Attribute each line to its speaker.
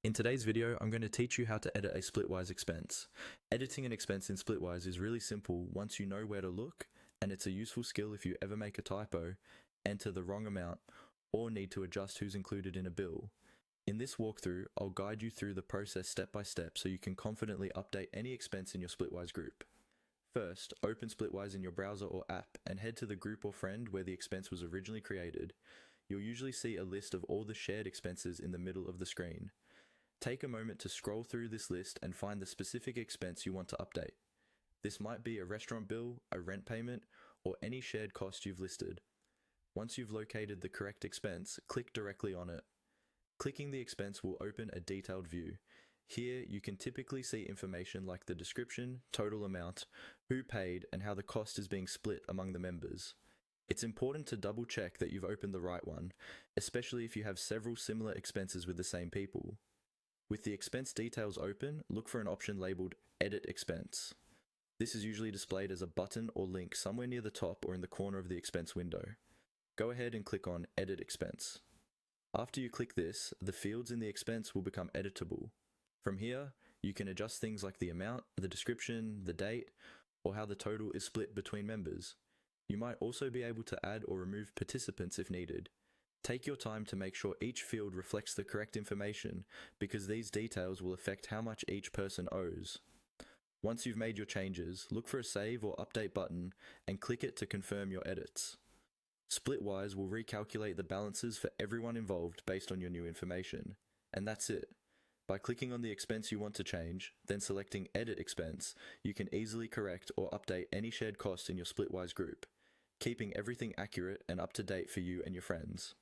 Speaker 1: In today's video, I'm going to teach you how to edit a Splitwise expense. Editing an expense in Splitwise is really simple once you know where to look, and it's a useful skill if you ever make a typo, enter the wrong amount, or need to adjust who's included in a bill. In this walkthrough, I'll guide you through the process step by step so you can confidently update any expense in your Splitwise group. First, open Splitwise in your browser or app and head to the group or friend where the expense was originally created. You'll usually see a list of all the shared expenses in the middle of the screen. Take a moment to scroll through this list and find the specific expense you want to update. This might be a restaurant bill, a rent payment, or any shared cost you've listed. Once you've located the correct expense, click directly on it. Clicking the expense will open a detailed view. Here, you can typically see information like the description, total amount, who paid, and how the cost is being split among the members. It's important to double check that you've opened the right one, especially if you have several similar expenses with the same people. With the expense details open, look for an option labeled Edit Expense. This is usually displayed as a button or link somewhere near the top or in the corner of the expense window. Go ahead and click on Edit Expense. After you click this, the fields in the expense will become editable. From here, you can adjust things like the amount, the description, the date, or how the total is split between members. You might also be able to add or remove participants if needed. Take your time to make sure each field reflects the correct information, because these details will affect how much each person owes. Once you've made your changes, look for a Save or Update button and click it to confirm your edits. Splitwise will recalculate the balances for everyone involved based on your new information. And that's it. By clicking on the expense you want to change, then selecting Edit Expense, you can easily correct or update any shared costs in your Splitwise group, keeping everything accurate and up to date for you and your friends.